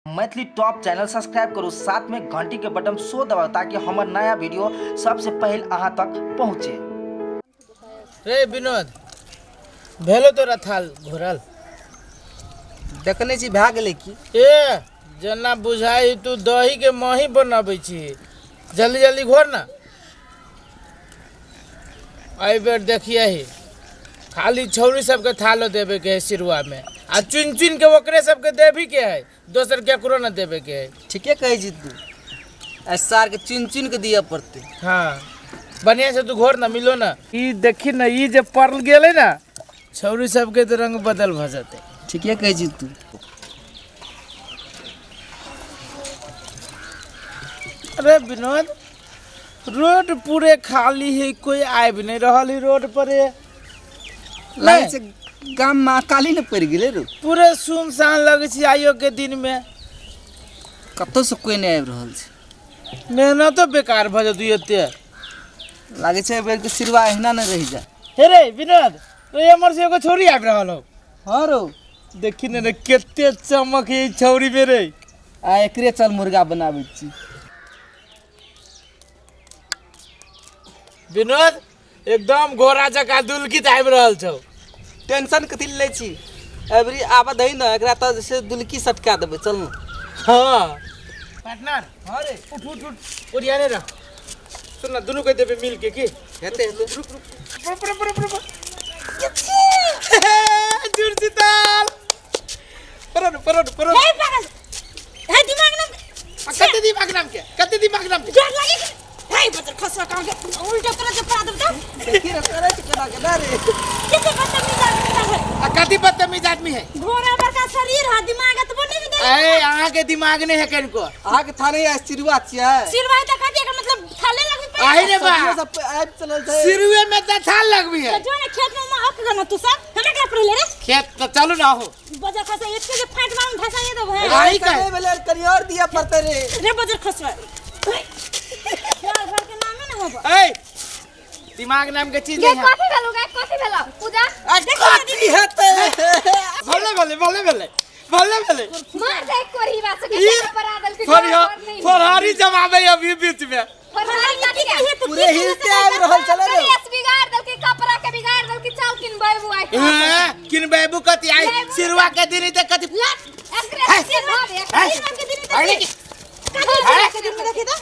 Maithili top channel subscribe करू, साथ में घंटी के बटन सो दबाओ ताकि हमार नया वीडियो सबसे पहले अहाँ तक पहुँचे। रे विनोद भेलो तोरा थाल घोरल देखने छी भए गेलै की ए जना बुझाई तू दही के मही बनाबै छी। जल्दी जल्दी घोर ना। आई बेर देखिए ही खाली छौरी सबके थालो देवे के है सिरुआ में आ चुन चुन के ओकरे सबके देवी के है, दोसर केकरो न देवे के है। ठीके कहे छी तू एसआर के चुन चुन के दिया पड़ते। हाँ बढ़िया से तू घोर ना मिलो ना। ई देखी ना ई जे पड़ल गेले ना छौरी सबके तो रंग बदल भ जाते। ठीके कहे छी तू। अरे विनोद रोड पूरे खाली है, कोई आए भी नहीं रहा रोड पर। लागे से गाम में काली न पड़ गेले रो। पूरे सुनसान लगे छी आइयो के दिन में। कतो से कोई नहीं आबि रहल छै। मेहनतो बेकार भ जतु एते। लागे छै बेर के सिरवा एहना न रहि जा। हे रे विनोद तो हमर से एगो छोरी आबि रहल हो। हां रो देखी ने रे केते चमक है छौरी में रे। आ एकरे चल मुर्गा बनाबै छी। विनोद एकदम घोड़ा जका दुलकित आबि रहल छौ। टेंशन कथि ले छी, एवरी आबा दही न एकरा त जैसे दुलकी सटका देबै। चल न। हां पार्टनर। हां रे उठ उठ उठ ओरिया रे रह। सुन ना दोनों के देबे मिल के की हेते हेते रुक रुक जुर्सीताल परन परन परन हे पागल हे दिमाग ना कते दिमाग नाम के डर लागे हे बच्चा खसवा काम के उल्टा तरह से पड़ा दबता देखी रे करे छी केना रे। कितने बदतमीज आदमी है। आ कति बदतमीज आदमी है। घोड़ा बड़का शरीर है, दिमाग है तो बोले भी दे। ए अहाँ के दिमाग नहीं है कनको। अहाँ के थाने आ सिरवा छियै। सिरवाई त कहती है मतलब थाले लगी पे। आही रे बा सब आबि चलल छै। सिरुए में त थाल लगबी है। तो जो ने खेत में हक गना तू सब हमें क्या पड़े ले रे। खेत तो चलो ना हो। बजर खसा इसके जे फाट मार धसा ये तो है। आई का करे बेले करियर दिया पड़ते रे। रे बजर खसवा यार घर के नाम ना हो। ए दिमाग नाम के चीज नहीं है। कॉफी भेलुगा कॉफी भेला पूजा कथि हेते भले भले भले भले भले भले मार दे कोरी बात के पर आदल के फरहारी जमावे अभी बीच में फरहारी काटी के पूरे हिलते आबि रहल चले रे। बिगाड़ दल के कपड़ा के बिगाड़ दल के चाल किन बाबू आई किन बाबू कति आई सिरवा के दिन ते कति एकरे सिरवा के दिन ते के दिन देखी तो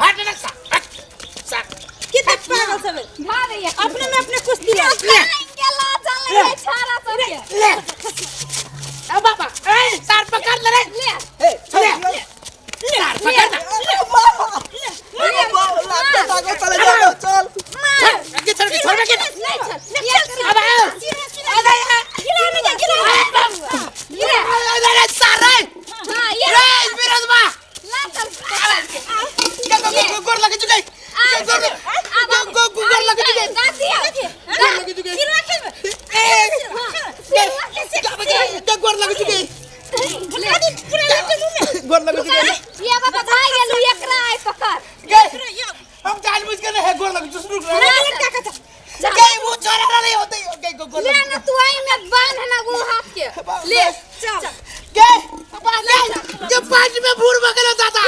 हट ना सा कितना पागल सब भाग रही है अपने में अपने कुश्ती ले ला चल ले छारा सब के ले अब बाबा ए सर पकड़ ले ले ए चल सर पकड़ चल चले जाओ चल। आगे चल के छोड़ के नहीं चल अब अरे सारे हां ये रे विरोध बा ला चल गोर लगे चुके गोर लगे चुके गातिया गोर लगे चुके सिरवा खेल गोर लगे चुके गोर लगे चुके ये बाबा भाई गेलु एकरा आई पकड़ हम जानबूझ के नहीं है गोर लगे चुके रुक क्या कहता गई वो छोरा नहीं होते गोर ले ना तू आई में बांध ना वो हाथ के ले चल गए के पांच में भूर बगल दादा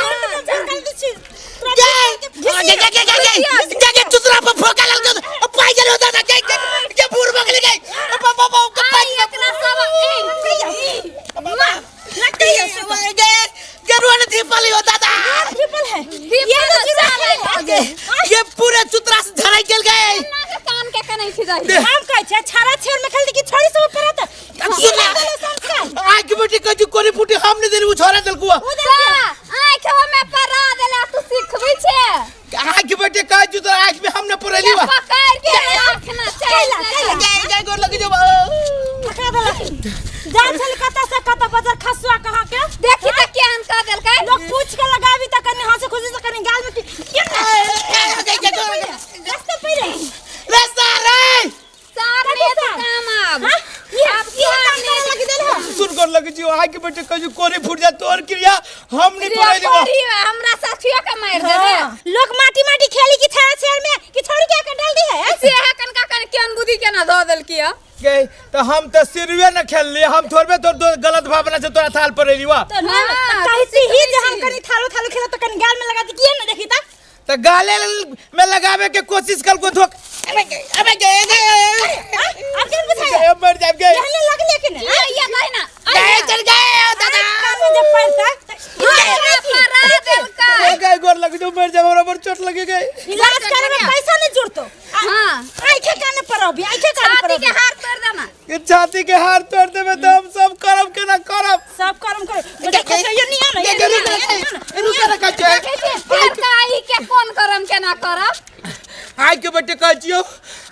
गए चुतरा पर फोका लग पाई गल होता था के भूर बगल गई बाबा के पाई इतना सब मां लगती है गरुआ ने दीपाली होता था ट्रिपल है ये तो चुरा ले ये पूरे चुतरा से झराई चल गए ना के कान के कनै छी जाई हम कहै छै छाड़ा छेड़ में खेल की छोड़ी सब पर आता आंख बेटी कजू कोनी फूटी हमने देली छोरा दल कुआ आंख में परा देला तू सिखबै छे आंख बेटी कजू तो आंख में हमने पुरली बा पकड़ के आंख ना चल गए गोर लगी जो पकड़ देला जा चल कता से कता बजर खसवा कहां के देखी त केहन का देल के लोग पूछ के लगावी त कने हां से खुशी से कने गाल में रास्ते पे रे रास्ता रे सारे तो काम अब आप की हां लगी देल हो सुन कर लगी जो आंख बेटी कजू कोनी फूट जा तोर क्रिया हम नहीं पुरली बा हमरा साथियों का मार देबे लोग माटी माटी खेली की छाड़ा छेड़ में कि छोड़ी के डाल दी है से है कनका कन केन बुद्धि केना द देल किया गए तो हम तो सिरवे न खेल लिए हम थोड़े तो गलत भावना से तोरा थाल पर रही तो ना कहती ही जे हम कनी थालो थालो खेला तो कनी गाल में लगा दी किए ना देखी ता तो गाले में लगावे के कोशिश कर को धोक आप क्या बुझाया मर जाब गए कहने लग लेकिन ये गए ना गए चल गए दादा कान जब पड़ता परा दिल का गए गोर लग जो मर जाब और चोट लगे गए इलाज करे में पैसा नहीं जुड़तो हां आंखें काने पर भी आंखें काने पर छाती के हार तोड़ देना ये छाती के हार तोड़ देबे तो हम सब करब के ना करब सब कर्म करो देखो ये नहीं आना ये रुका रखा छै फिर काई के कौन करम के ना करब आइ के बेटे कहजियो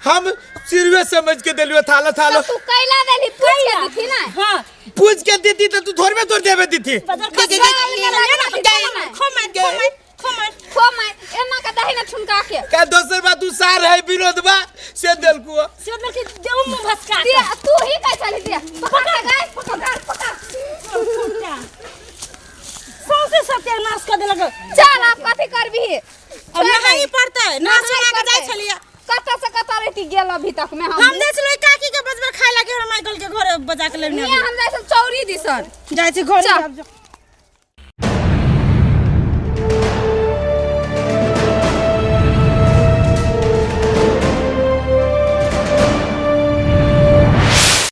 हम सिरवे समझ के देलियो थालो थालो तू कैला देली पूछ के दिखी ना हां पूछ के देती तो तू थोड़े में तोड़ देबे दीथी खो मैं एना का दही ना ठुनका के का दोसर बात तू सार है विरोध बा से देल को से मतलब कि देव मुंह भसका दे तू ही का चली दे पकड़ के गए पकड़ सौसे सत्यानाश कर देलक चल आप कथि करबी अब नहीं पड़ता है नाच लगा के जाय छलिया कत्ता से कत्ता रहती गेल अभी तक में हम दे छलै काकी के बजबर खाय लागे हमरा माइकल के घर बजा के लेने हम जैसे चौरी दिसन जाय छी घर